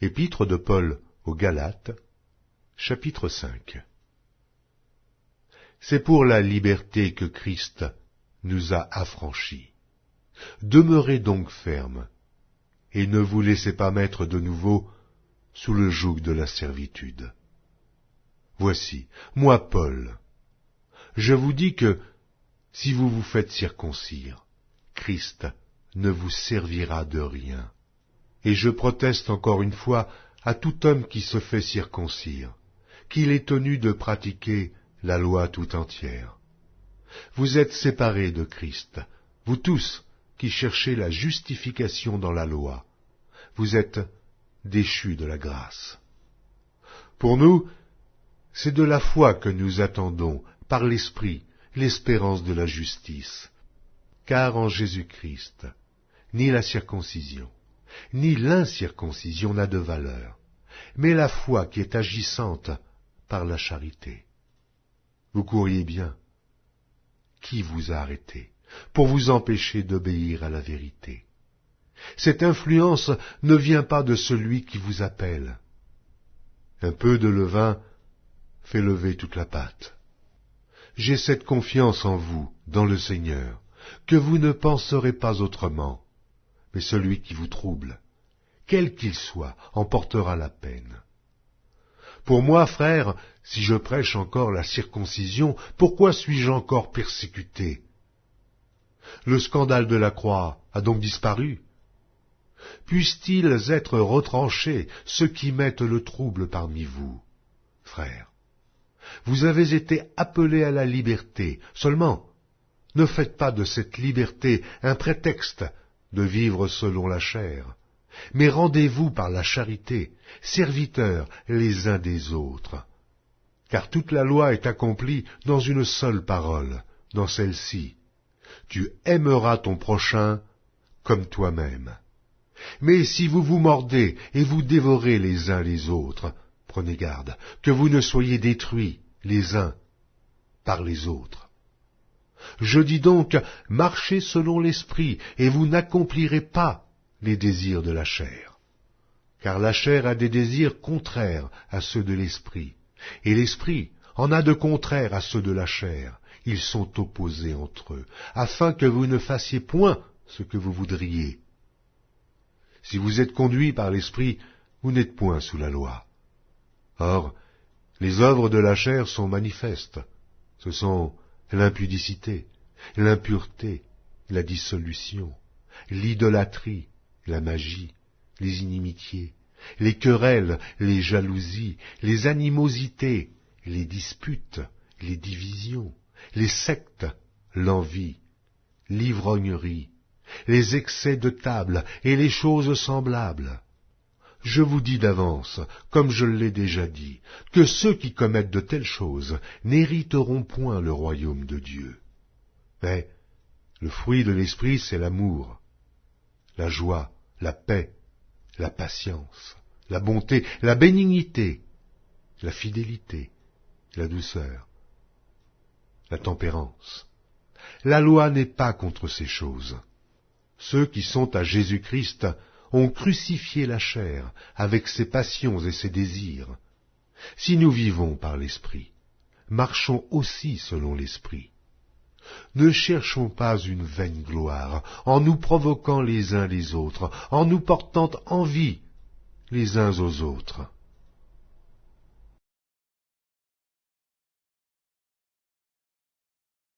Épître de Paul aux Galates, chapitre 5. C'est pour la liberté que Christ nous a affranchis. Demeurez donc fermes, et ne vous laissez pas mettre de nouveau sous le joug de la servitude. Voici, moi Paul, je vous dis que, si vous vous faites circoncire, Christ ne vous servira de rien. Et je proteste encore une fois à tout homme qui se fait circoncire, qu'il est tenu de pratiquer la loi tout entière. Vous êtes séparés de Christ, vous tous qui cherchez la justification dans la loi. Vous êtes déchus de la grâce. Pour nous, c'est de la foi que nous attendons, par l'Esprit, l'espérance de la justice. Car en Jésus-Christ, ni la circoncision, ni l'incirconcision n'a de valeur, mais la foi qui est agissante par la charité. Vous couriez bien. Qui vous a arrêté pour vous empêcher d'obéir à la vérité? Cette influence ne vient pas de celui qui vous appelle. Un peu de levain fait lever toute la pâte. J'ai cette confiance en vous, dans le Seigneur, que vous ne penserez pas autrement, mais celui qui vous trouble, quel qu'il soit, en portera la peine. Pour moi, frère, si je prêche encore la circoncision, pourquoi suis-je encore persécuté? Le scandale de la croix a donc disparu? Puissent-ils être retranchés, ceux qui mettent le trouble parmi vous? Frères, vous avez été appelés à la liberté, seulement ne faites pas de cette liberté un prétexte de vivre selon la chair, mais rendez-vous par la charité, serviteurs les uns des autres. Car toute la loi est accomplie dans une seule parole, dans celle-ci: tu aimeras ton prochain comme toi-même. Mais si vous vous mordez et vous dévorez les uns les autres, prenez garde que vous ne soyez détruits les uns par les autres. Je dis donc, marchez selon l'Esprit, et vous n'accomplirez pas les désirs de la chair. Car la chair a des désirs contraires à ceux de l'Esprit, et l'Esprit en a de contraires à ceux de la chair. Ils sont opposés entre eux, afin que vous ne fassiez point ce que vous voudriez. Si vous êtes conduits par l'Esprit, vous n'êtes point sous la loi. Or, les œuvres de la chair sont manifestes. Ce sont l'impudicité, l'impureté, la dissolution, l'idolâtrie, la magie, les inimitiés, les querelles, les jalousies, les animosités, les disputes, les divisions, les sectes, l'envie, l'ivrognerie, les excès de table et les choses semblables. Je vous dis d'avance, comme je l'ai déjà dit, que ceux qui commettent de telles choses n'hériteront point le royaume de Dieu. Mais le fruit de l'esprit, c'est l'amour, la joie, la paix, la patience, la bonté, la bénignité, la fidélité, la douceur, la tempérance. La loi n'est pas contre ces choses. Ceux qui sont à Jésus-Christ ont crucifié la chair avec ses passions et ses désirs. Si nous vivons par l'Esprit, marchons aussi selon l'Esprit. Ne cherchons pas une vaine gloire, en nous provoquant les uns les autres, en nous portant envie les uns aux autres.